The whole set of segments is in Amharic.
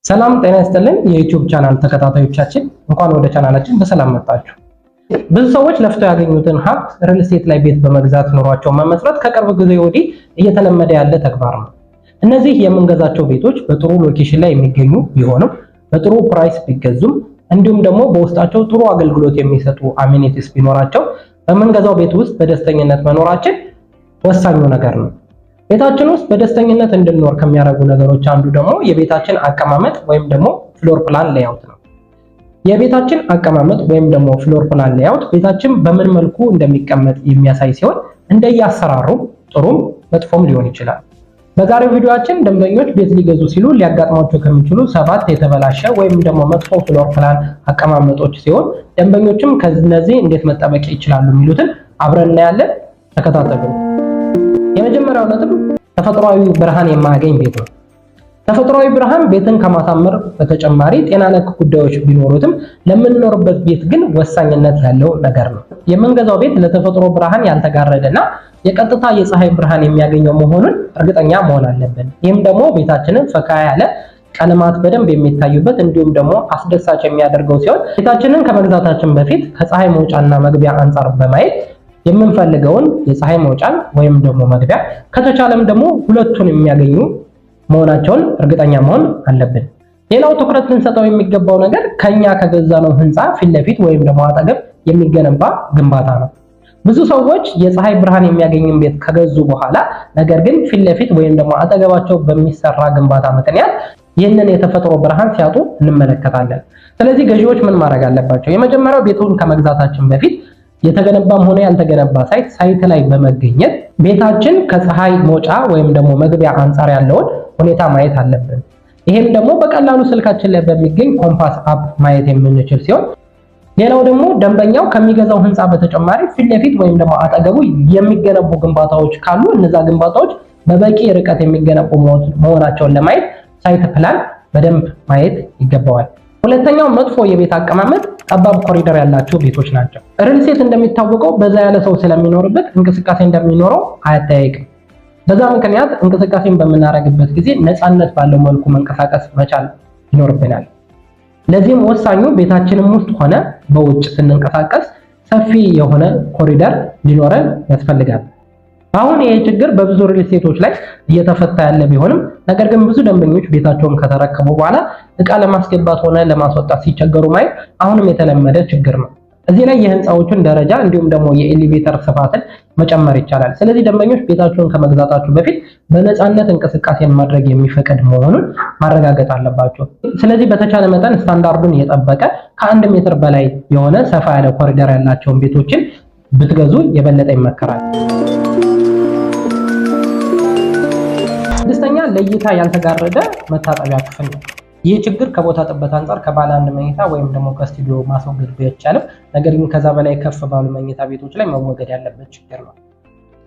ሰላም ጤና ይስጥልን የዩቲዩብ ቻናል ተከታታዮቻችን እንኳን ወደ ቻናላችን በሰላም መጣችሁ። ብዙ ሰዎች ለፍተው ያገኙትን ሀብት ሪል ስቴት ላይ ቤት በመግዛት ኑሯቸውን መመስረት ከቅርብ ጊዜ ወዲህ እየተለመደ ያለ ተግባር ነው። እነዚህ የምንገዛቸው ቤቶች በጥሩ ሎኬሽን ላይ የሚገኙ ቢሆንም በጥሩ ፕራይስ ቢገዙም እንዲሁም ደግሞ በውስጣቸው ጥሩ አገልግሎት የሚሰጡ አሜኒቲስ ቢኖራቸው በምንገዛው ቤት ውስጥ በደስተኝነት መኖራችን ወሳኙ ነገር ነው። ቤታችን ውስጥ በደስተኝነት እንድንኖር ከሚያደርጉ ነገሮች አንዱ ደግሞ የቤታችን አቀማመጥ ወይም ደግሞ ፍሎር ፕላን ሌአውት ነው። የቤታችን አቀማመጥ ወይም ደግሞ ፍሎር ፕላን ሌአውት ቤታችን በምን መልኩ እንደሚቀመጥ የሚያሳይ ሲሆን እንደየአሰራሩ ጥሩም መጥፎም ሊሆን ይችላል። በዛሬው ቪዲዮአችን ደንበኞች ቤት ሊገዙ ሲሉ ሊያጋጥሟቸው ከሚችሉ 7 የተበላሸ ወይም ደግሞ መጥፎ ፍሎር ፕላን አቀማመጦች ሲሆን ደንበኞችም ከነዚህ እንዴት መጠበቅ ይችላሉ የሚሉትን አብረን እናያለን። ተከታተሉ። የመጀመሪያው ነጥብ ተፈጥሯዊ ብርሃን የማያገኝ ቤት ነው። ተፈጥሯዊ ብርሃን ቤትን ከማሳመር በተጨማሪ ጤና ነክ ጉዳዮች ቢኖሩትም ለምንኖርበት ቤት ግን ወሳኝነት ያለው ነገር ነው። የምንገዛው ቤት ለተፈጥሮ ብርሃን ያልተጋረደና የቀጥታ የፀሐይ ብርሃን የሚያገኘው መሆኑን እርግጠኛ መሆን አለብን። ይህም ደግሞ ቤታችንን ፈካ ያለ ቀለማት በደንብ የሚታዩበት እንዲሁም ደግሞ አስደሳች የሚያደርገው ሲሆን ቤታችንን ከመግዛታችን በፊት ከፀሐይ መውጫና መግቢያ አንጻር በማየት የምንፈልገውን የፀሐይ መውጫን ወይም ደግሞ መግቢያ ከተቻለም ደግሞ ሁለቱን የሚያገኙ መሆናቸውን እርግጠኛ መሆን አለብን። ሌላው ትኩረት ልንሰጠው የሚገባው ነገር ከኛ ከገዛነው ህንፃ ፊት ለፊት ወይም ደግሞ አጠገብ የሚገነባ ግንባታ ነው። ብዙ ሰዎች የፀሐይ ብርሃን የሚያገኝን ቤት ከገዙ በኋላ ነገር ግን ፊት ለፊት ወይም ደግሞ አጠገባቸው በሚሰራ ግንባታ ምክንያት ይህንን የተፈጥሮ ብርሃን ሲያጡ እንመለከታለን። ስለዚህ ገዢዎች ምን ማድረግ አለባቸው? የመጀመሪያው ቤቱን ከመግዛታችን በፊት የተገነባም ሆነ ያልተገነባ ሳይት ላይ በመገኘት ቤታችን ከፀሐይ መውጫ ወይም ደግሞ መግቢያ አንጻር ያለውን ሁኔታ ማየት አለብን። ይሄም ደግሞ በቀላሉ ስልካችን ላይ በሚገኝ ኮምፓስ አፕ ማየት የምንችል ሲሆን ሌላው ደግሞ ደንበኛው ከሚገዛው ህንፃ በተጨማሪ ፊት ለፊት ወይም ደግሞ አጠገቡ የሚገነቡ ግንባታዎች ካሉ እነዛ ግንባታዎች በበቂ ርቀት የሚገነቡ መሆናቸውን ለማየት ሳይት ፕላን በደንብ ማየት ይገባዋል። ሁለተኛው መጥፎ የቤት አቀማመጥ ጠባብ ኮሪደር ያላቸው ቤቶች ናቸው። ሪል ስቴት እንደሚታወቀው በዛ ያለ ሰው ስለሚኖርበት እንቅስቃሴ እንደሚኖረው አያጠያይቅም። በዛ ምክንያት እንቅስቃሴን በምናደርግበት ጊዜ ነፃነት ባለው መልኩ መንቀሳቀስ መቻል ይኖርብናል። ለዚህም ወሳኙ ቤታችንም ውስጥ ሆነ በውጭ ስንንቀሳቀስ ሰፊ የሆነ ኮሪደር ሊኖረን ያስፈልጋል። አሁን ይሄ ችግር በብዙ ሪል ስቴቶች ላይ እየተፈታ ያለ ቢሆንም ነገር ግን ብዙ ደንበኞች ቤታቸውን ከተረከቡ በኋላ እቃ ለማስገባት ሆነ ለማስወጣት ሲቸገሩ ማየት አሁንም የተለመደ ችግር ነው። እዚህ ላይ የህንፃዎቹን ደረጃ እንዲሁም ደግሞ የኤሌቬተር ስፋትን መጨመር ይቻላል። ስለዚህ ደንበኞች ቤታቸውን ከመግዛታቸው በፊት በነፃነት እንቅስቃሴን ማድረግ የሚፈቅድ መሆኑን ማረጋገጥ አለባቸው። ስለዚህ በተቻለ መጠን ስታንዳርዱን የጠበቀ ከ1 ሜትር በላይ የሆነ ሰፋ ያለ ኮሪደር ያላቸውን ቤቶችን ብትገዙ የበለጠ ይመከራል። ስድስተኛ ለእይታ ያልተጋረደ መታጠቢያ ክፍል ነው። ይህ ችግር ከቦታ ጥበት አንጻር ከባለ አንድ መኝታ ወይም ደግሞ ከስቱዲዮ ማስወገድ ቢቻልም ነገር ግን ከዛ በላይ ከፍ ባሉ መኝታ ቤቶች ላይ መወገድ ያለበት ችግር ነው።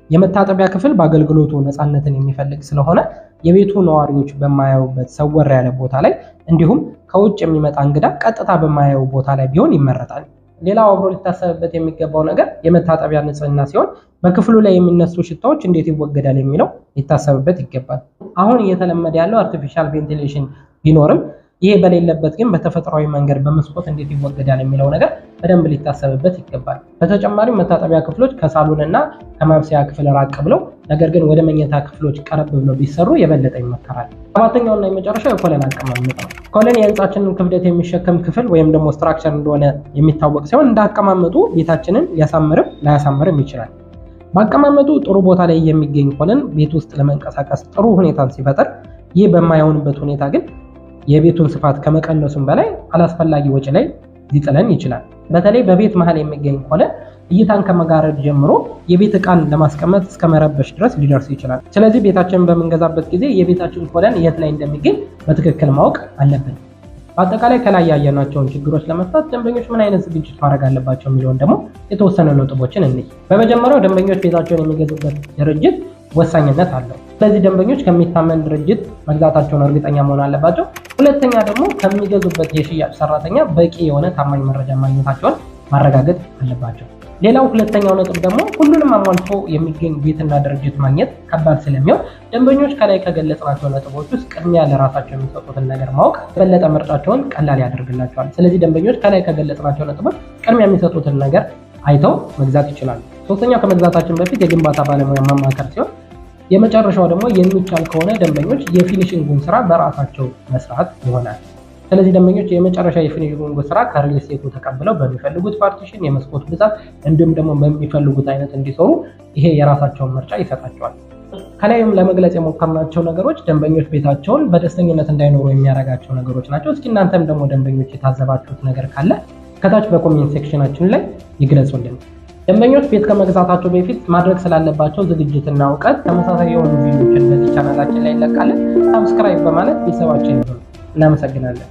የመታጠቢያ ክፍል በአገልግሎቱ ነፃነትን የሚፈልግ ስለሆነ የቤቱ ነዋሪዎች በማያዩበት ሰወር ያለ ቦታ ላይ እንዲሁም ከውጭ የሚመጣ እንግዳ ቀጥታ በማያዩ ቦታ ላይ ቢሆን ይመረጣል። ሌላው አብሮ ሊታሰብበት የሚገባው ነገር የመታጠቢያ ንጽህና ሲሆን በክፍሉ ላይ የሚነሱ ሽታዎች እንዴት ይወገዳል የሚለው ሊታሰብበት ይገባል። አሁን እየተለመደ ያለው አርቲፊሻል ቬንቲሌሽን ቢኖርም ይሄ በሌለበት ግን በተፈጥሯዊ መንገድ በመስኮት እንዴት ይወገዳል የሚለው ነገር በደንብ ሊታሰብበት ይገባል። በተጨማሪም መታጠቢያ ክፍሎች ከሳሎንና ከማብሰያ ክፍል ራቅ ብለው ነገር ግን ወደ መኝታ ክፍሎች ቀረብ ብለው ቢሰሩ የበለጠ ይመከራል። ሰባተኛውና የመጨረሻው የኮለን አቀማመጥ ነው። ኮለን የህንፃችንን ክብደት የሚሸከም ክፍል ወይም ደግሞ ስትራክቸር እንደሆነ የሚታወቅ ሲሆን እንዳቀማመጡ ቤታችንን ሊያሳምርም ላያሳምርም ይችላል። በአቀማመጡ ጥሩ ቦታ ላይ የሚገኝ ኮለን ቤት ውስጥ ለመንቀሳቀስ ጥሩ ሁኔታን ሲፈጥር፣ ይህ በማይሆንበት ሁኔታ ግን የቤቱን ስፋት ከመቀነሱም በላይ አላስፈላጊ ወጪ ላይ ሊጥለን ይችላል። በተለይ በቤት መሃል የሚገኝ ኮለን እይታን ከመጋረድ ጀምሮ የቤት ዕቃን ለማስቀመጥ እስከ መረበሽ ድረስ ሊደርስ ይችላል። ስለዚህ ቤታችንን በምንገዛበት ጊዜ የቤታችን ኮለን የት ላይ እንደሚገኝ በትክክል ማወቅ አለብን። በአጠቃላይ ከላይ ያየናቸውን ችግሮች ለመፍታት ደንበኞች ምን አይነት ዝግጅት ማድረግ አለባቸው የሚለውን ደግሞ የተወሰኑ ነጥቦችን እንይ። በመጀመሪያው ደንበኞች ቤታቸውን የሚገዙበት ድርጅት ወሳኝነት አለው። ስለዚህ ደንበኞች ከሚታመን ድርጅት መግዛታቸውን እርግጠኛ መሆን አለባቸው። ሁለተኛ ደግሞ ከሚገዙበት የሽያጭ ሰራተኛ በቂ የሆነ ታማኝ መረጃ ማግኘታቸውን ማረጋገጥ አለባቸው። ሌላው ሁለተኛው ነጥብ ደግሞ ሁሉንም አሟልቶ የሚገኝ ቤትና ድርጅት ማግኘት ከባድ ስለሚሆን ደንበኞች ከላይ ከገለጽናቸው ነጥቦች ውስጥ ቅድሚያ ለራሳቸው የሚሰጡትን ነገር ማወቅ የበለጠ ምርጫቸውን ቀላል ያደርግላቸዋል። ስለዚህ ደንበኞች ከላይ ከገለጽናቸው ነጥቦች ቅድሚያ የሚሰጡትን ነገር አይተው መግዛት ይችላሉ። ሶስተኛው ከመግዛታችን በፊት የግንባታ ባለሙያ ማማከር ሲሆን የመጨረሻው ደግሞ የሚቻል ከሆነ ደንበኞች የፊኒሺንጉን ስራ በራሳቸው መስራት ይሆናል። ስለዚህ ደንበኞች የመጨረሻ የፊኒሺንግ ስራ ከሪል ስቴቱ ተቀብለው በሚፈልጉት ፓርቲሽን፣ የመስኮት ብዛት እንዲሁም ደግሞ በሚፈልጉት አይነት እንዲሰሩ ይሄ የራሳቸውን ምርጫ ይሰጣቸዋል። ከላይም ለመግለጽ የሞከርናቸው ነገሮች ደንበኞች ቤታቸውን በደስተኝነት እንዳይኖሩ የሚያደርጋቸው ነገሮች ናቸው። እስኪ እናንተም ደግሞ ደንበኞች የታዘባችሁት ነገር ካለ ከታች በኮሜንት ሴክሽናችን ላይ ይግለጹልን። ደንበኞች ቤት ከመግዛታቸው በፊት ማድረግ ስላለባቸው ዝግጅትና እውቀት ተመሳሳይ የሆኑ ቪዲዮዎችን በዚህ ቻናላችን ላይ እንለቃለን። ሰብስክራይብ በማለት ቤተሰባችን ይሁኑ። እናመሰግናለን።